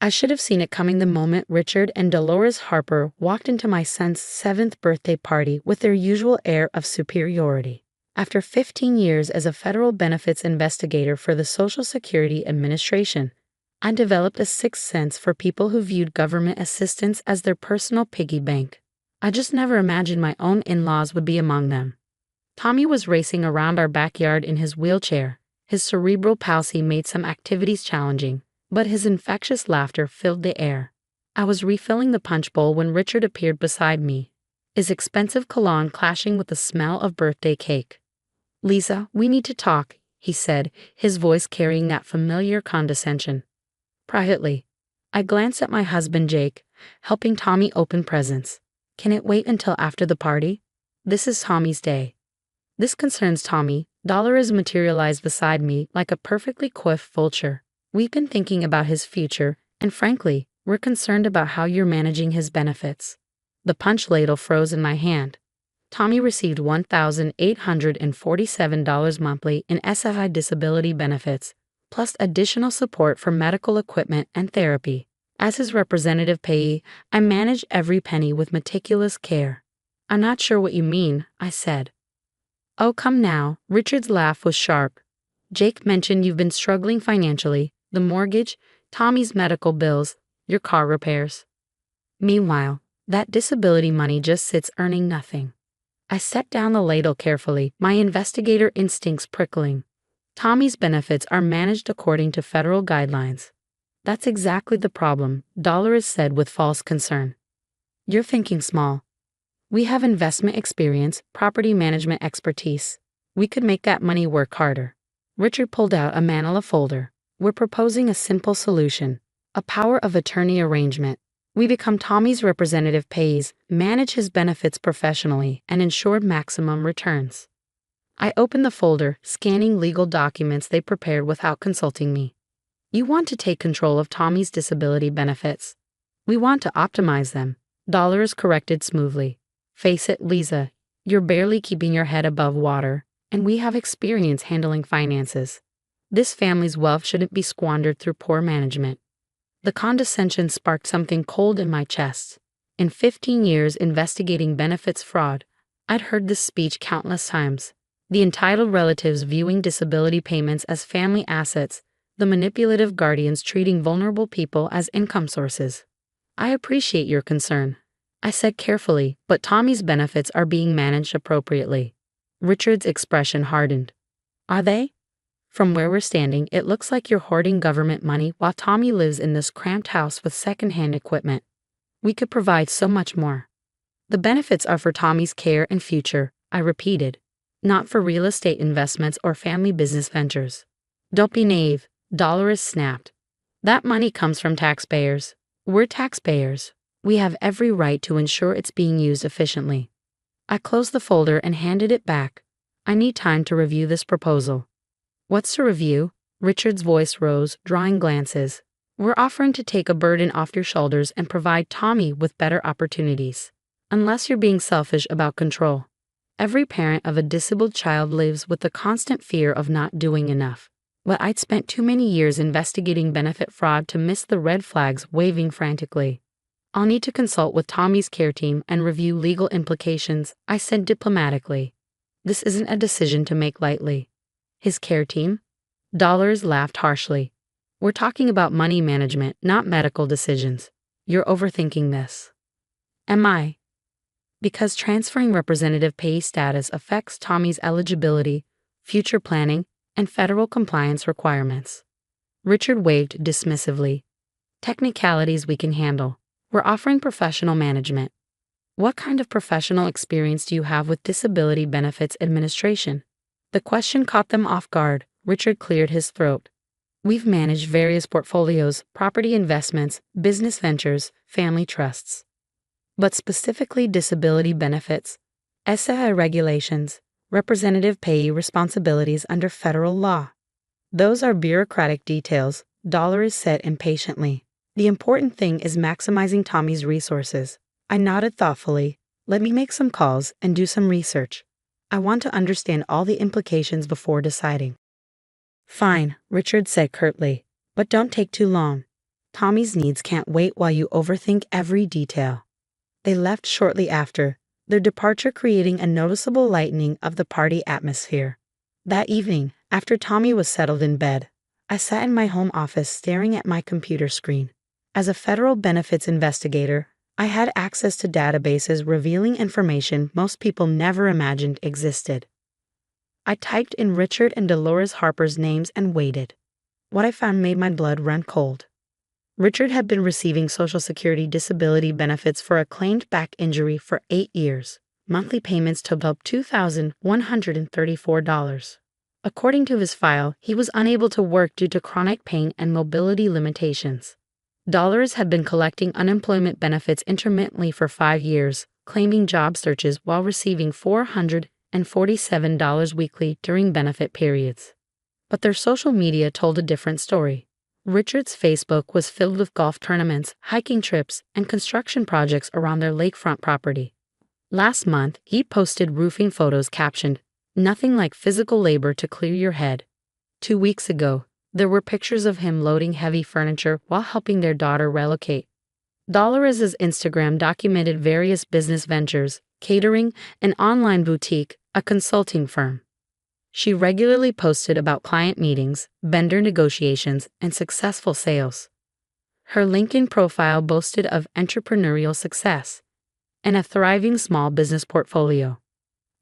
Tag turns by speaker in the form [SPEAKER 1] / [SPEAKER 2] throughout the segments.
[SPEAKER 1] I should have seen it coming the moment Richard and Dolores Harper walked into my son's 7th birthday party with their usual air of superiority. After 15 years as a federal benefits investigator for the Social Security Administration, I developed a sixth sense for people who viewed government assistance as their personal piggy bank. I just never imagined my own in-laws would be among them. Tommy was racing around our backyard in his wheelchair. His cerebral palsy made some activities challenging, but his infectious laughter filled the air. I was refilling the punch bowl when Richard appeared beside me, his expensive cologne clashing with the smell of birthday cake. "Lisa, we need to talk," he said, his voice carrying that familiar condescension. Privately, I glanced at my husband Jake, helping Tommy open presents. "Can it wait until after the party? This is Tommy's day." "This concerns Tommy." Dolores materialized beside me like a perfectly coiffed vulture. "We've been thinking about his future, and frankly, we're concerned about how you're managing his benefits." The punch ladle froze in my hand. Tommy received $1,847 monthly in SSI disability benefits, plus additional support for medical equipment and therapy. As his representative payee, I manage every penny with meticulous care. "I'm not sure what you mean," I said. "Oh, come now." Richard's laugh was sharp. "Jake mentioned you've been struggling financially, the mortgage, Tommy's medical bills, your car repairs. Meanwhile, that disability money just sits earning nothing." I set down the ladle carefully, my investigator instincts prickling. "Tommy's benefits are managed according to federal guidelines." "That's exactly the problem," Dolores said with false concern. "You're thinking small. We have investment experience, property management expertise. We could make that money work harder." Richard pulled out a manila folder. "We're proposing a simple solution, a power of attorney arrangement. We become Tommy's representative payees, manage his benefits professionally, and ensure maximum returns." I opened the folder, scanning legal documents they prepared without consulting me. "You want to take control of Tommy's disability benefits." "We want to optimize them," Dolores corrected smoothly. "Face it, Lisa, you're barely keeping your head above water, and we have experience handling finances. This family's wealth shouldn't be squandered through poor management." The condescension sparked something cold in my chest. In 15 years investigating benefits fraud, I'd heard this speech countless times. The entitled relatives viewing disability payments as family assets, the manipulative guardians treating vulnerable people as income sources. "I appreciate your concern," I said carefully, "but Tommy's benefits are being managed appropriately." Richard's expression hardened. "Are they? From where we're standing, it looks like you're hoarding government money while Tommy lives in this cramped house with secondhand equipment. We could provide so much more." "The benefits are for Tommy's care and future," I repeated, "not for real estate investments or family business ventures." "Don't be naive," Dolores snapped. "That money comes from taxpayers. We're taxpayers. We have every right to ensure it's being used efficiently." I closed the folder and handed it back. "I need time to review this proposal." "What's to review?" Richard's voice rose, drawing glances. "We're offering to take a burden off your shoulders and provide Tommy with better opportunities. Unless you're being selfish about control. Every parent of a disabled child lives with the constant fear of not doing enough. But I'd spent too many years investigating benefit fraud to miss the red flags waving frantically. I'll need to consult with Tommy's care team and review legal implications," I said diplomatically. "This isn't a decision to make lightly." "His care team?" Dolores laughed harshly. "We're talking about money management, not medical decisions. You're overthinking this." "Am I?" "Because transferring representative payee status affects Tommy's eligibility, future planning, and federal compliance requirements." Richard waved dismissively. "Technicalities we can handle. We're offering professional management." "What kind of professional experience do you have with disability benefits administration?" The question caught them off guard. Richard cleared his throat. "We've managed various portfolios, property investments, business ventures, family trusts. But specifically disability benefits, SSI regulations, representative payee responsibilities under federal law. Those are bureaucratic details," Dolores said impatiently. "The important thing is maximizing Tommy's resources." I nodded thoughtfully. "Let me make some calls and do some research. I want to understand all the implications before deciding." "Fine," Richard said curtly, "but don't take too long. Tommy's needs can't wait while you overthink every detail. They left shortly after, their departure creating a noticeable lightening of the party atmosphere. That evening, after Tommy was settled in bed, I sat in my home office staring at my computer screen. As a federal benefits investigator, I had access to databases revealing information most people never imagined existed. I typed in Richard and Dolores Harper's names and waited. What I found made my blood run cold. Richard had been receiving Social Security disability benefits for a claimed back injury for 8 years. Monthly payments totaled $2,134. According to his file, he was unable to work due to chronic pain and mobility limitations. Dolores had been collecting unemployment benefits intermittently for 5 years, claiming job searches while receiving $447 weekly during benefit periods. But their social media told a different story. Richard's Facebook was filled with golf tournaments, hiking trips, and construction projects around their lakefront property. Last month, he posted roofing photos captioned, "Nothing like physical labor to clear your head." 2 weeks ago, there were pictures of him loading heavy furniture while helping their daughter relocate. Dolores' Instagram documented various business ventures, catering, an online boutique, a consulting firm. She regularly posted about client meetings, vendor negotiations, and successful sales. Her LinkedIn profile boasted of entrepreneurial success and a thriving small business portfolio.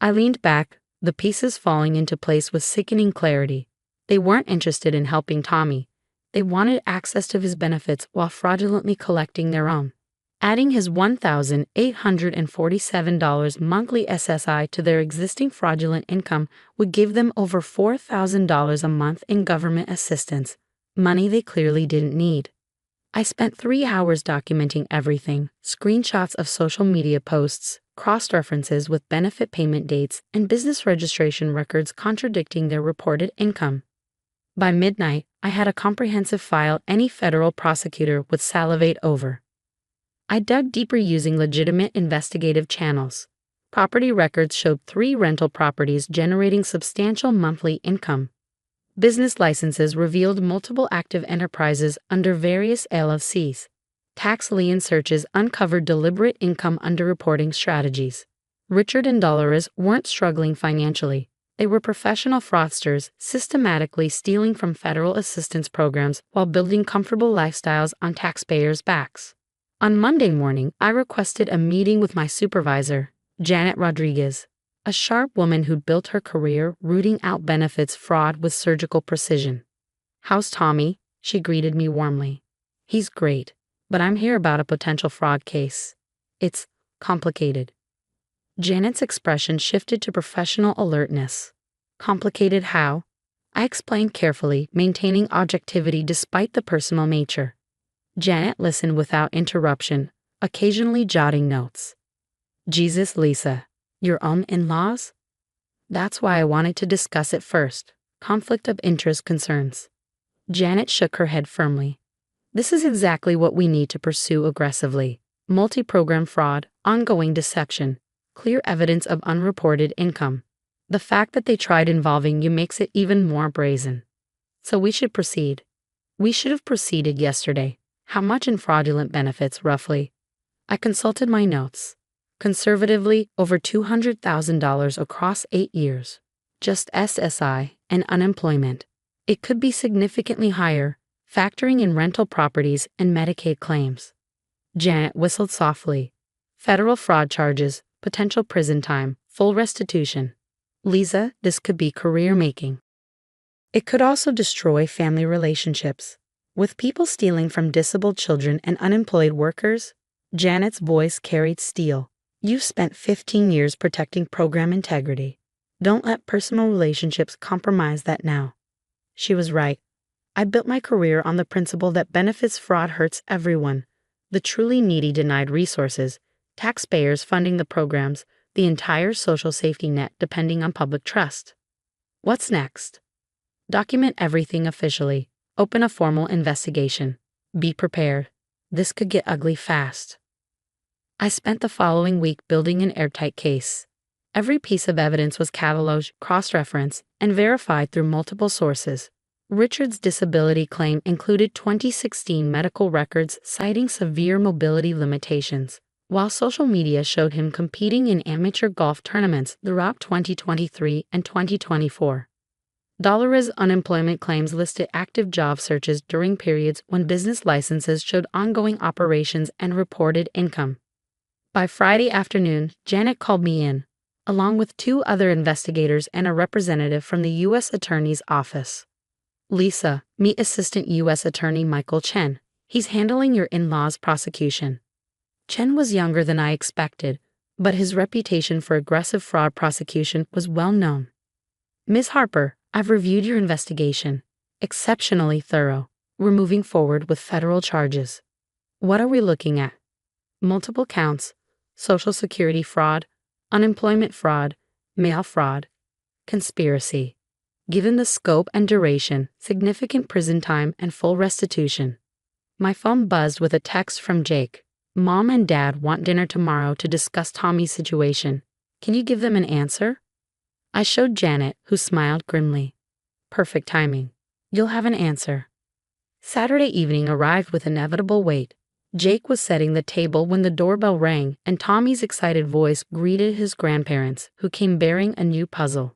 [SPEAKER 1] I leaned back, the pieces falling into place with sickening clarity. They weren't interested in helping Tommy. They wanted access to his benefits while fraudulently collecting their own. Adding his $1,847 monthly SSI to their existing fraudulent income would give them over $4,000 a month in government assistance, money they clearly didn't need. I spent 3 hours documenting everything, screenshots of social media posts, cross-references with benefit payment dates, and business registration records contradicting their reported income. By midnight, I had a comprehensive file any federal prosecutor would salivate over. I dug deeper using legitimate investigative channels. Property records showed 3 rental properties generating substantial monthly income. Business licenses revealed multiple active enterprises under various LLCs. Tax lien searches uncovered deliberate income underreporting strategies. Richard and Dolores weren't struggling financially. They were professional fraudsters, systematically stealing from federal assistance programs while building comfortable lifestyles on taxpayers' backs. On Monday morning, I requested a meeting with my supervisor, Janet Rodriguez, a sharp woman who'd built her career rooting out benefits fraud with surgical precision. "How's Tommy?" she greeted me warmly. "He's great, but I'm here about a potential fraud case. It's complicated." Janet's expression shifted to professional alertness. "Complicated how?" I explained carefully, maintaining objectivity despite the personal nature. Janet listened without interruption, occasionally jotting notes. "Jesus, Lisa, your own in-laws?" "That's why I wanted to discuss it first. Conflict of interest concerns." Janet shook her head firmly. "This is exactly what we need to pursue aggressively. Multi-program fraud, ongoing deception, clear evidence of unreported income. The fact that they tried involving you makes it even more brazen. So we should proceed." "We should have proceeded yesterday. How much in fraudulent benefits, roughly?" I consulted my notes. Conservatively, over $200,000 across 8 years. Just SSI and unemployment. It could be significantly higher, factoring in rental properties and Medicaid claims. Janet whistled softly. "Federal fraud charges, potential prison time, full restitution. Lisa, this could be career-making. It could also destroy family relationships. With people stealing from disabled children and unemployed workers," Janet's voice carried steel. "You've spent 15 years protecting program integrity. Don't let personal relationships compromise that now." She was right. I built my career on the principle that benefits fraud hurts everyone. The truly needy denied resources, taxpayers funding the programs, the entire social safety net depending on public trust. What's next? Document everything officially. Open a formal investigation. Be prepared. This could get ugly fast. I spent the following week building an airtight case. Every piece of evidence was cataloged, cross-referenced, and verified through multiple sources. Richard's disability claim included 2016 medical records citing severe mobility limitations, while social media showed him competing in amateur golf tournaments throughout 2023 and 2024. Dolores' unemployment claims listed active job searches during periods when business licenses showed ongoing operations and reported income. By Friday afternoon, Janet called me in, along with 2 other investigators and a representative from the U.S. Attorney's Office. Lisa, meet Assistant U.S. Attorney Michael Chen. He's handling your in-laws' prosecution. Chen was younger than I expected, but his reputation for aggressive fraud prosecution was well known. Ms. Harper, I've reviewed your investigation. Exceptionally thorough. We're moving forward with federal charges. What are we looking at? Multiple counts: Social Security fraud, unemployment fraud, mail fraud, conspiracy. Given the scope and duration, significant prison time and full restitution. My phone buzzed with a text from Jake. Mom and Dad want dinner tomorrow to discuss Tommy's situation. Can you give them an answer? I showed Janet, who smiled grimly. Perfect timing. You'll have an answer. Saturday evening arrived with inevitable weight. Jake was setting the table when the doorbell rang and Tommy's excited voice greeted his grandparents, who came bearing a new puzzle.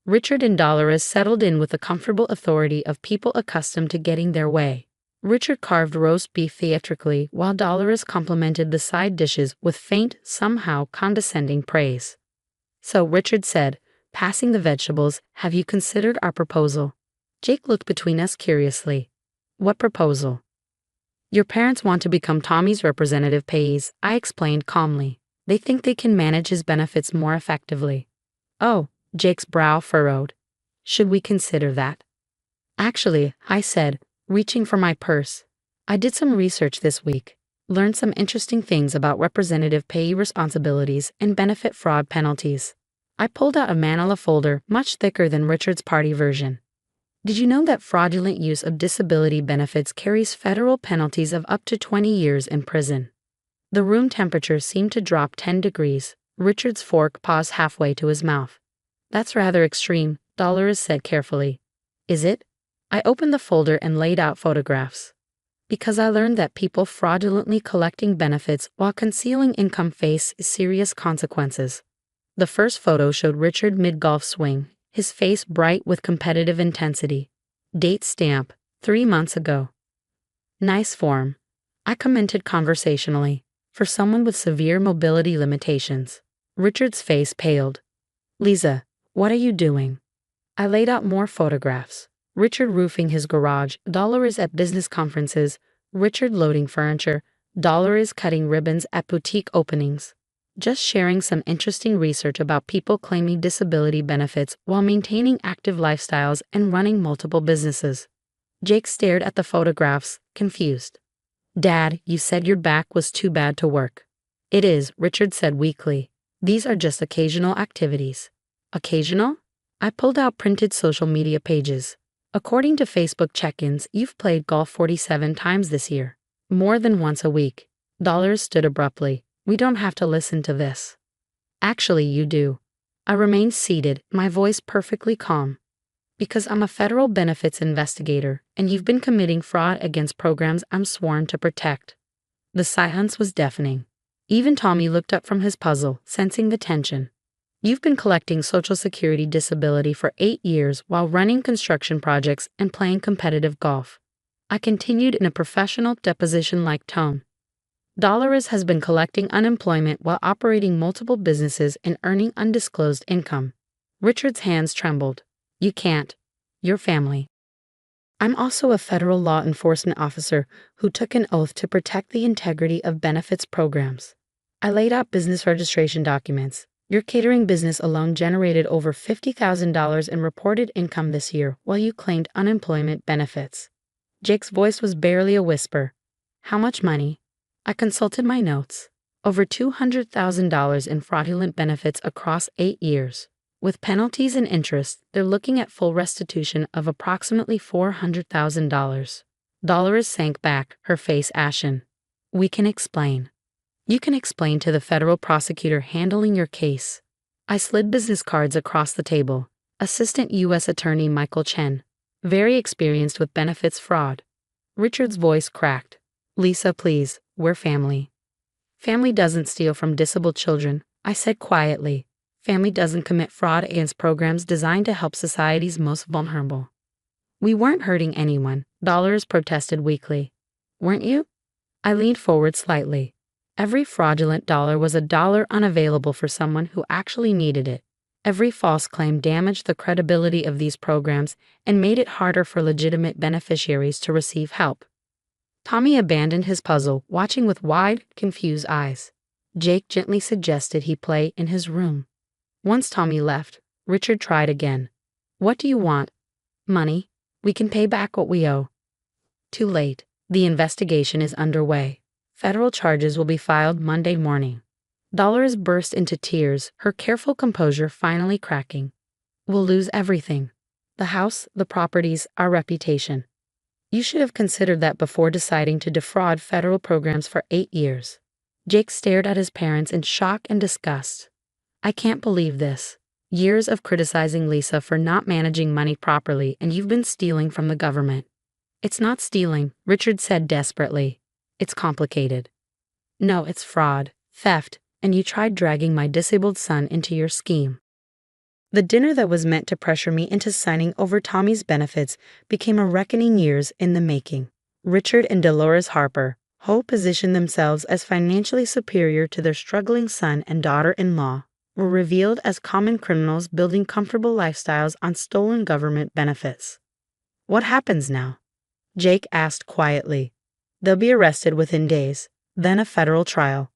[SPEAKER 1] Richard and Dolores settled in with the comfortable authority of people accustomed to getting their way. Richard carved roast beef theatrically while Dolores complimented the side dishes with faint, somehow condescending praise. So Richard said, passing the vegetables, have you considered our proposal? Jake looked between us curiously. What proposal? Your parents want to become Tommy's representative payees, I explained calmly. They think they can manage his benefits more effectively. Oh, Jake's brow furrowed. Should we consider that? Actually, I said, reaching for my purse. I did some research this week, learned some interesting things about representative payee responsibilities and benefit fraud penalties. I pulled out a manila folder much thicker than Richard's party version. Did you know that fraudulent use of disability benefits carries federal penalties of up to 20 years in prison? The room temperature seemed to drop 10 degrees. Richard's fork paused halfway to his mouth. That's rather extreme, Dolores said carefully. Is it? I opened the folder and laid out photographs. Because I learned that people fraudulently collecting benefits while concealing income face serious consequences. The first photo showed Richard mid-golf swing, his face bright with competitive intensity. Date stamp, 3 months ago. Nice form, I commented conversationally, for someone with severe mobility limitations. Richard's face paled. Lisa, what are you doing? I laid out more photographs. Richard roofing his garage, Dolores at business conferences, Richard loading furniture, Dolores cutting ribbons at boutique openings. Just sharing some interesting research about people claiming disability benefits while maintaining active lifestyles and running multiple businesses. Jake stared at the photographs, confused. Dad, you said your back was too bad to work. It is, Richard said weakly. These are just occasional activities. Occasional? I pulled out printed social media pages. According to Facebook check-ins, you've played golf 47 times this year. More than once a week. Dolores stood abruptly. We don't have to listen to this. Actually, you do. I remained seated, my voice perfectly calm. Because I'm a federal benefits investigator, and you've been committing fraud against programs I'm sworn to protect. The silence was deafening. Even Tommy looked up from his puzzle, sensing the tension. You've been collecting Social Security disability for 8 years while running construction projects and playing competitive golf. I continued in a professional, deposition-like tone. Dolores has been collecting unemployment while operating multiple businesses and earning undisclosed income. Richard's hands trembled. You can't. Your family. I'm also a federal law enforcement officer who took an oath to protect the integrity of benefits programs. I laid out business registration documents. Your catering business alone generated over $50,000 in reported income this year while you claimed unemployment benefits. Jake's voice was barely a whisper. How much money? I consulted my notes. Over $200,000 in fraudulent benefits across 8 years. With penalties and interest, they're looking at full restitution of approximately $400,000. Dolores sank back, her face ashen. We can explain. You can explain to the federal prosecutor handling your case. I slid business cards across the table. Assistant U.S. Attorney Michael Chen. very experienced with benefits fraud. Richard's voice cracked. Lisa, please, we're family. Family doesn't steal from disabled children, I said quietly. Family doesn't commit fraud against programs designed to help society's most vulnerable. We weren't hurting anyone, Dollars protested weakly. Weren't you? I leaned forward slightly. Every fraudulent dollar was a dollar unavailable for someone who actually needed it. Every false claim damaged the credibility of these programs and made it harder for legitimate beneficiaries to receive help. Tommy abandoned his puzzle, watching with wide, confused eyes. Jake gently suggested he play in his room. Once Tommy left, Richard tried again. What do you want? Money. We can pay back what we owe. Too late. The investigation is underway. Federal charges will be filed Monday morning. Dollars burst into tears, her careful composure finally cracking. We'll lose everything. The house, the properties, our reputation. You should have considered that before deciding to defraud federal programs for 8 years. Jake stared at his parents in shock and disgust. I can't believe this. Years of criticizing Lisa for not managing money properly, and you've been stealing from the government. It's not stealing, Richard said desperately. It's complicated. No, it's fraud, theft, and you tried dragging my disabled son into your scheme. The dinner that was meant to pressure me into signing over Tommy's benefits became a reckoning years in the making. Richard and Dolores Harper, who positioned themselves as financially superior to their struggling son and daughter-in-law, were revealed as common criminals building comfortable lifestyles on stolen government benefits. What happens now? Jake asked quietly. They'll be arrested within days, then a federal trial.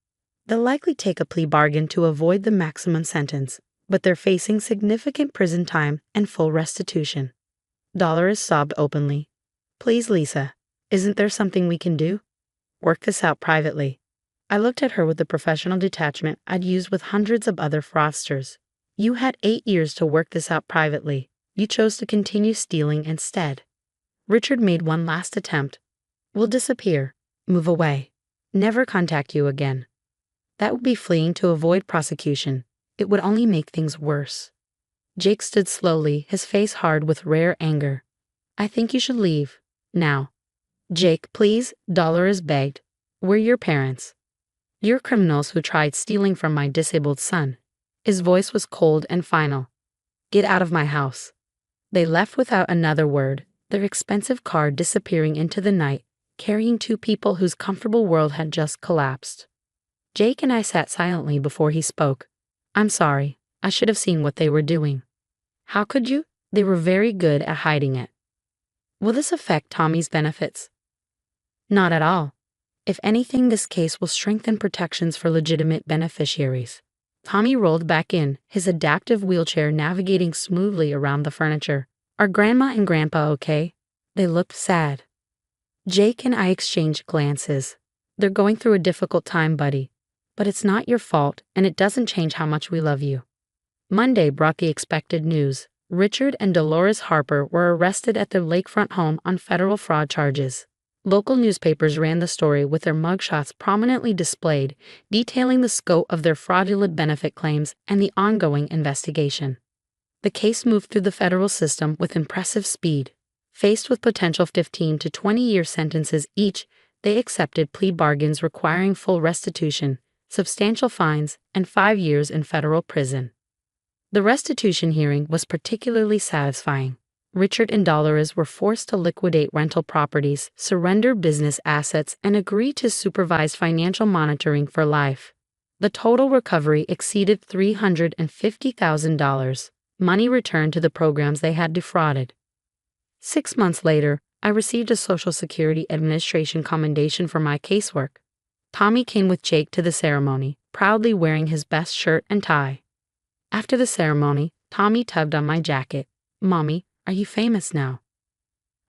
[SPEAKER 1] They'll likely take a plea bargain to avoid the maximum sentence, but they're facing significant prison time and full restitution. Dolores sobbed openly. Please, Lisa, isn't there something we can do? Work this out privately. I looked at her with the professional detachment I'd used with hundreds of other fraudsters. You had 8 years to work this out privately. You chose to continue stealing instead. Richard made one last attempt. We'll disappear, move away, never contact you again. That would be fleeing to avoid prosecution. It would only make things worse. Jake stood slowly, his face hard with rare anger. I think you should leave. Now. Jake, please, Dolores begged. We're your parents. You're criminals who tried stealing from my disabled son. His voice was cold and final. Get out of my house. They left without another word, their expensive car disappearing into the night, carrying 2 people whose comfortable world had just collapsed. Jake and I sat silently before he spoke. I'm sorry, I should have seen what they were doing. How could you? They were very good at hiding it. Will this affect Tommy's benefits? Not at all. If anything, this case will strengthen protections for legitimate beneficiaries. Tommy rolled back in, his adaptive wheelchair navigating smoothly around the furniture. Are Grandma and Grandpa okay? They looked sad. Jake and I exchanged glances. They're going through a difficult time, buddy. But it's not your fault, and it doesn't change how much we love you. Monday brought the expected news. Richard and Dolores Harper were arrested at their lakefront home on federal fraud charges. Local newspapers ran the story with their mugshots prominently displayed, detailing the scope of their fraudulent benefit claims and the ongoing investigation. The case moved through the federal system with impressive speed. Faced with potential 15 to 20-year sentences each, they accepted plea bargains requiring full restitution, substantial fines, and 5 years in federal prison. The restitution hearing was particularly satisfying. Richard and Dolores were forced to liquidate rental properties, surrender business assets, and agree to supervise financial monitoring for life. The total recovery exceeded $350,000, money returned to the programs they had defrauded. 6 months later, I received a Social Security Administration commendation for my casework. Tommy came with Jake to the ceremony, proudly wearing his best shirt and tie. After the ceremony, Tommy tugged on my jacket. Mommy, are you famous now?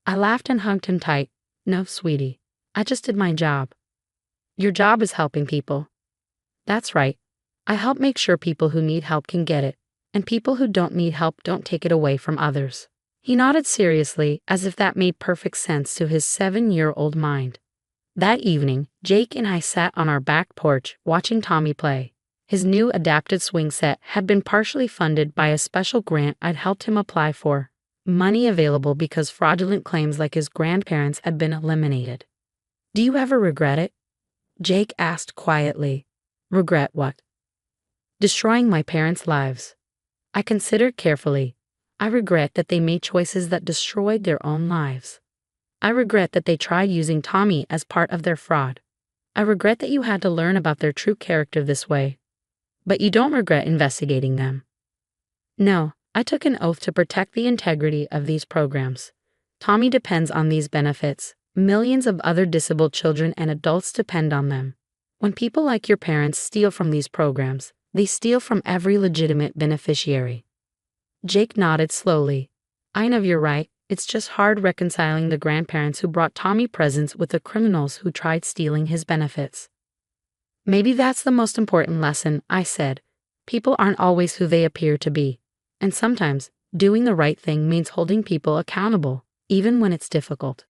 [SPEAKER 1] I laughed and hugged him tight. No, sweetie. I just did my job. Your job is helping people. That's right. I help make sure people who need help can get it, and people who don't need help don't take it away from others. He nodded seriously, as if that made perfect sense to his 7-year-old mind. That evening, Jake and I sat on our back porch watching Tommy play. His new adapted swing set had been partially funded by a special grant I'd helped him apply for. money available because fraudulent claims like his grandparents had been eliminated. Do you ever regret it? Jake asked quietly. Regret what? Destroying my parents' lives. I considered carefully. I regret that they made choices that destroyed their own lives. I regret that they tried using Tommy as part of their fraud. I regret that you had to learn about their true character this way. But you don't regret investigating them. No, I took an oath to protect the integrity of these programs. Tommy depends on these benefits. Millions of other disabled children and adults depend on them. When people like your parents steal from these programs, they steal from every legitimate beneficiary. Jake nodded slowly. I know you're right. It's just hard reconciling the grandparents who brought Tommy presents with the criminals who tried stealing his benefits. Maybe that's the most important lesson, I said. People aren't always who they appear to be. And sometimes, doing the right thing means holding people accountable, even when it's difficult.